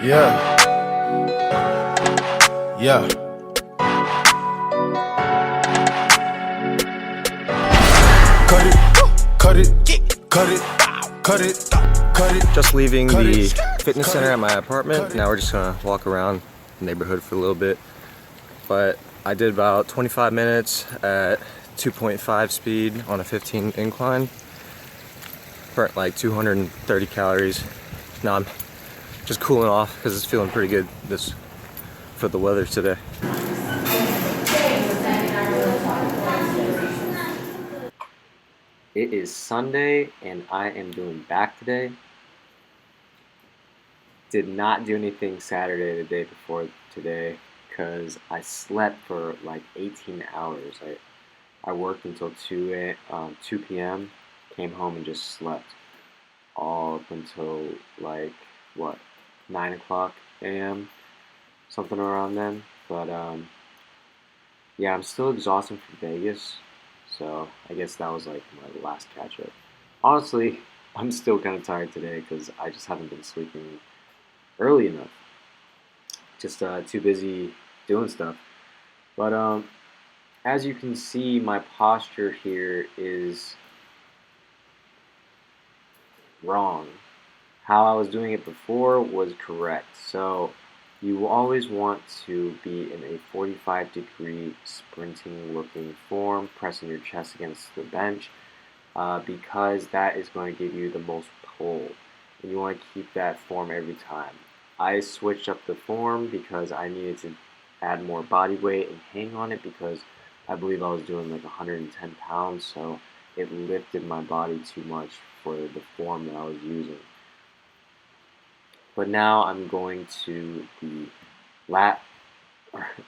Yeah. Yeah. Cut it, cut it, cut it, cut it, cut it. Just leaving the fitness center at my apartment. Now we're just gonna walk around the neighborhood for a little bit. But I did about 25 minutes at 2.5 speed on a 15 incline. Burnt like 230 calories. Now I'm just cooling off because it's feeling pretty good for the weather today. It is Sunday and I am doing back today. Did not do anything Saturday, the day before today, because I slept for like 18 hours. I worked until 2 p.m., came home and just slept all up until like, what, 9 o'clock a.m., something around then. But yeah, I'm still exhausted from Vegas, so I guess that was like my last catch-up. Honestly, I'm still kind of tired today because I just haven't been sleeping early enough. Just too busy doing stuff. But as you can see, my posture here is wrong. How I was doing it before was correct. So you always want to be in a 45-degree sprinting looking form, pressing your chest against the bench, because that is going to give you the most pull. And you want to keep that form every time. I switched up the form because I needed to add more body weight and hang on it because I believe I was doing like 110 pounds, so it lifted my body too much for the form that I was using. But now I'm going to the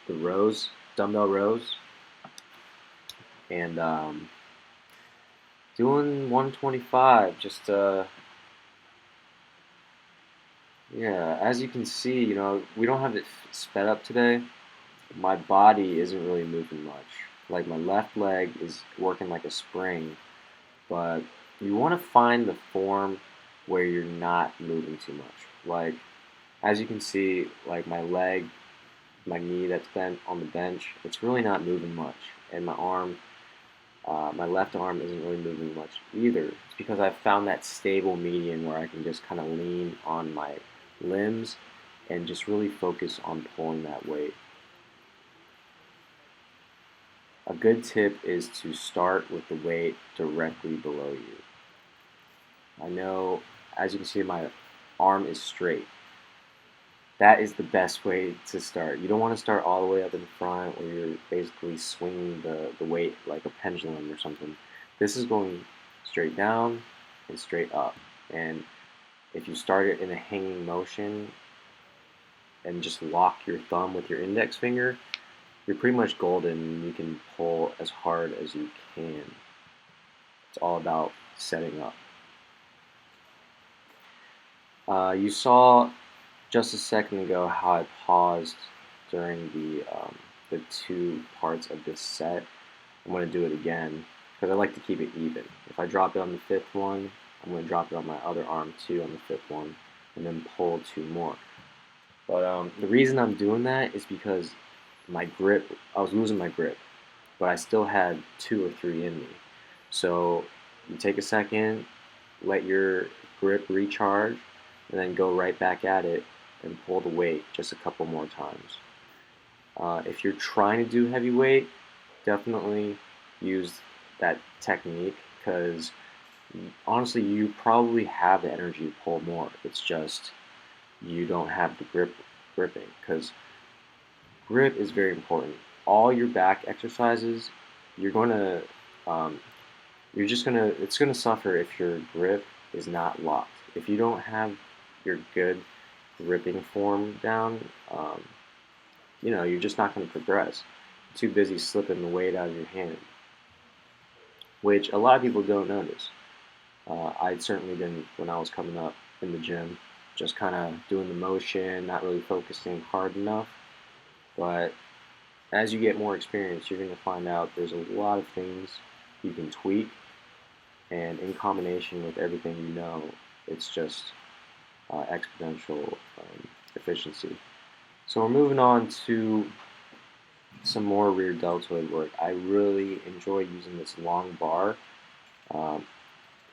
rows, dumbbell rows, and doing 125, just yeah, as you can see, you know, we don't have it sped up today. My body isn't really moving much. Like my left leg is working like a spring, but you want to find the form where you're not moving too much. Like, as you can see, like my leg, my knee that's bent on the bench, it's really not moving much. And my arm, my left arm isn't really moving much either. It's because I've found that stable median where I can just kind of lean on my limbs and just really focus on pulling that weight. A good tip is to start with the weight directly below you. I know, as you can see, my arm is straight. That is the best way to start. You don't want to start all the way up in front where you're basically swinging the weight like a pendulum or something. This is going straight down and straight up. And if you start it in a hanging motion and just lock your thumb with your index finger, you're pretty much golden and you can pull as hard as you can. It's all about setting up. You saw just a second ago how I paused during the two parts of this set. I'm going to do it again because I like to keep it even. If I drop it on the fifth one, I'm going to drop it on my other arm too on the fifth one, and then pull two more. But the reason I'm doing that is because my grip, I was losing my grip, but I still had 2 or 3 in me. So you take a second, let your grip recharge, and then go right back at it and pull the weight just a couple more times. If you're trying to do heavy weight, definitely use that technique because honestly, you probably have the energy to pull more. It's just you don't have the gripping because grip is very important. All your back exercises, it's gonna suffer if your grip is not locked. If you don't have your good gripping form down, you know, you're just not gonna progress. You're too busy slipping the weight out of your hand, which a lot of people don't notice. I certainly didn't when I was coming up in the gym, just kind of doing the motion, not really focusing hard enough. But as you get more experience, you're going to find out there's a lot of things you can tweak, and in combination with everything you know, it's just exponential efficiency. So we're moving on to some more rear deltoid work. I really enjoy using this long bar. Um,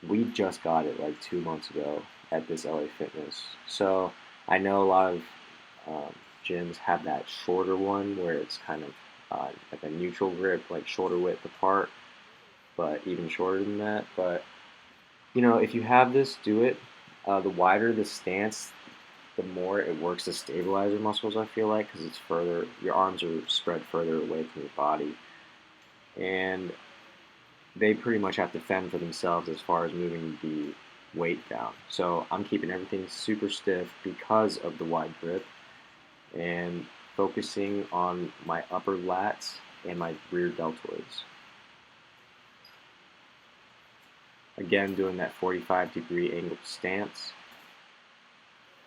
we just got it like 2 months ago at this LA Fitness. So I know a lot of gyms have that shorter one where it's kind of like a neutral grip, like shoulder width apart, but even shorter than that. But you know, if you have this, do it. The wider the stance, the more it works the stabilizer muscles, I feel like, because it's further, your arms are spread further away from your body. And they pretty much have to fend for themselves as far as moving the weight down. So I'm keeping everything super stiff because of the wide grip and focusing on my upper lats and my rear deltoids. Again, doing that 45-degree angled stance,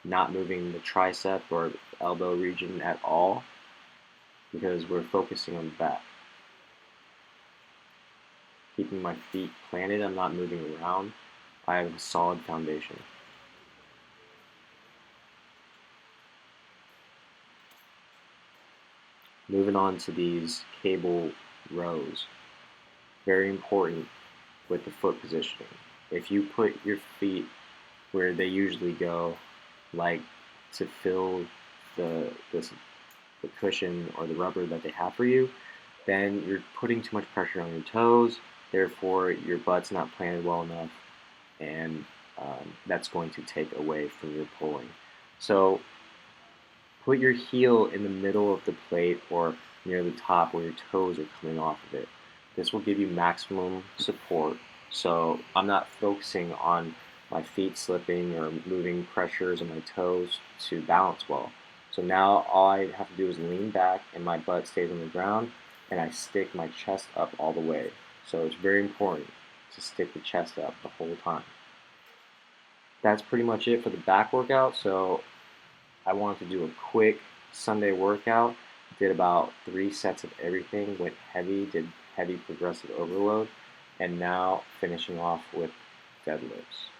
not moving the tricep or elbow region at all because we're focusing on the back. Keeping my feet planted, I'm not moving around. I have a solid foundation. Moving on to these cable rows. Very important with the foot positioning. If you put your feet where they usually go, like to fill the cushion or the rubber that they have for you, then you're putting too much pressure on your toes, therefore your butt's not planted well enough, and that's going to take away from your pulling. So put your heel in the middle of the plate or near the top where your toes are coming off of it. This will give you maximum support. So I'm not focusing on my feet slipping or moving pressures on my toes to balance well. So now all I have to do is lean back and my butt stays on the ground and I stick my chest up all the way. So it's very important to stick the chest up the whole time. That's pretty much it for the back workout. So I wanted to do a quick Sunday workout. Did about 3 sets of everything, went heavy, did heavy progressive overload, and now finishing off with deadlifts.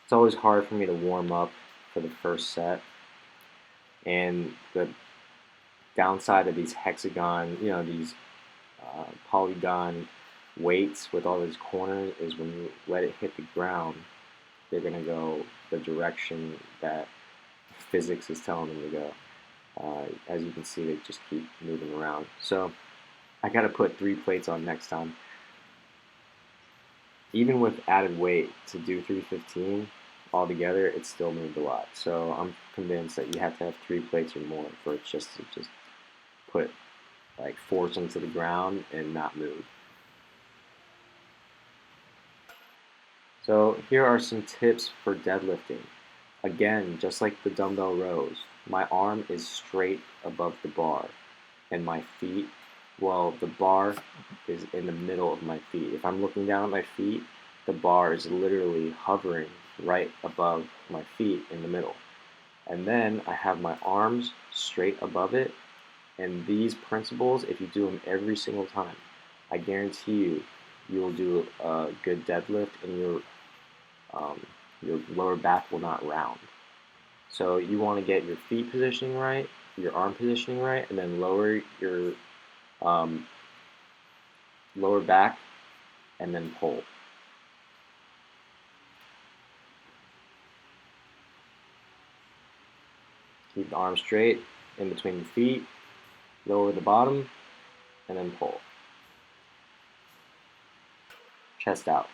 It's always hard for me to warm up for the first set, and the downside of these hexagon, these polygon weights with all these corners is when you let it hit the ground, they're going to go the direction that physics is telling them to go. As you can see, they just keep moving around. So I got to put 3 plates on next time. Even with added weight to do 315 altogether, it still moved a lot. So I'm convinced that you have to have 3 plates or more for it just to put, like, force into the ground and not move. So here are some tips for deadlifting. Again, just like the dumbbell rows, my arm is straight above the bar, and my feet, well, the bar is in the middle of my feet. If I'm looking down at my feet, the bar is literally hovering right above my feet in the middle. And then I have my arms straight above it, and these principles, if you do them every single time, I guarantee you will do a good deadlift, and your lower back will not round. So you want to get your feet positioning right, your arm positioning right, and then lower your lower back, and then pull. Keep the arm straight in between the feet, lower the bottom, and then pull. Chest out.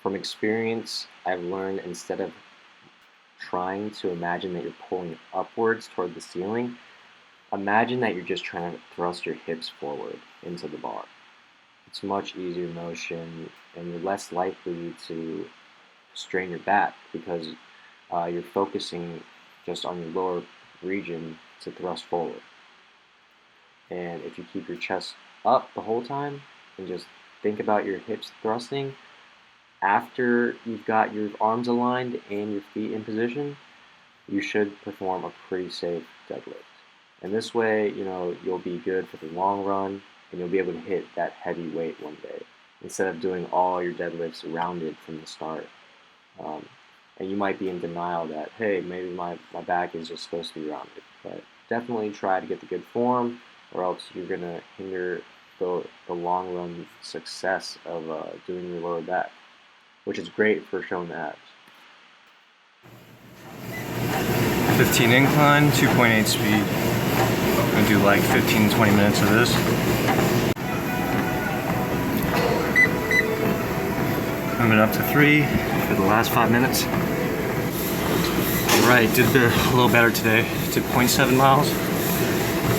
From experience, I've learned instead of trying to imagine that you're pulling upwards toward the ceiling, imagine that you're just trying to thrust your hips forward into the bar. It's much easier motion, and you're less likely to strain your back because you're focusing just on your lower region to thrust forward. And if you keep your chest up the whole time and just think about your hips thrusting, after you've got your arms aligned and your feet in position, you should perform a pretty safe deadlift. And this way, you'll be good for the long run and you'll be able to hit that heavy weight one day instead of doing all your deadlifts rounded from the start. And you might be in denial that, hey, maybe my back is just supposed to be rounded. But definitely try to get the good form, or else you're going to hinder the long run success of doing your lower back, which is great for showing the abs. 15 incline, 2.8 speed. I'm gonna do like 15-20 minutes of this. Coming up to 3 for the last 5 minutes. Alright, did a little better today. Did 0.7 miles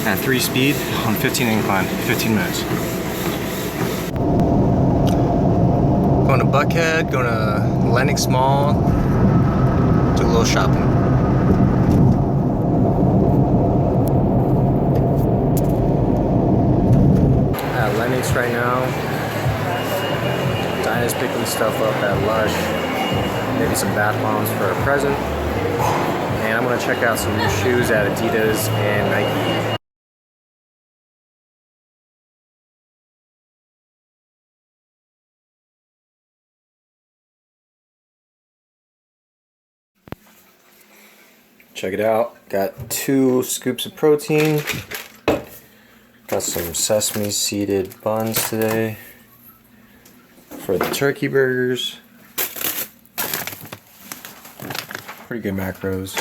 at 3 speed on 15 incline, 15 minutes. Going to Buckhead, going to Lenox Mall, do a little shopping. At Lenox right now. Dinah's picking stuff up at Lush. Maybe some bath bombs for a present. And I'm gonna check out some new shoes at Adidas and Nike. Check it out. Got 2 scoops of protein. Got some sesame seeded buns today for the turkey burgers. Pretty good macros.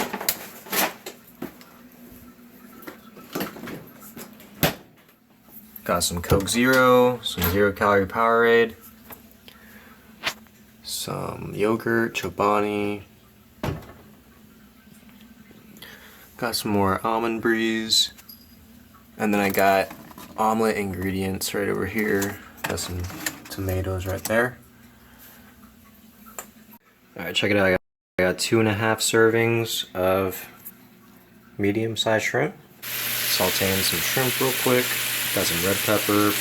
Got some Coke Zero, some 0 calorie Powerade, some yogurt, Chobani. Got some more almond breeze. And then I got omelet ingredients right over here. Got some tomatoes right there. Alright, check it out. I got 2.5 servings of medium-sized shrimp. Sauteing some shrimp real quick. Got some red pepper,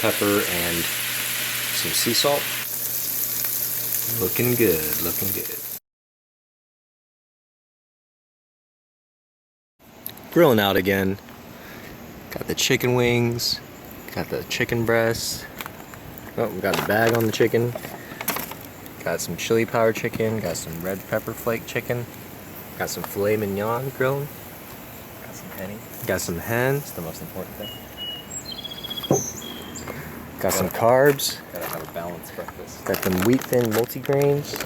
and some sea salt. Looking good, looking good. Grilling out again. Got the chicken wings, got the chicken breast. Oh, we got the bag on the chicken. Got some chili powder chicken, got some red pepper flake chicken. Got some filet mignon grilling. Got some henny. Got some hen, it's the most important thing. Got some carbs. Gotta have a balanced breakfast. Got them wheat thin multigrains.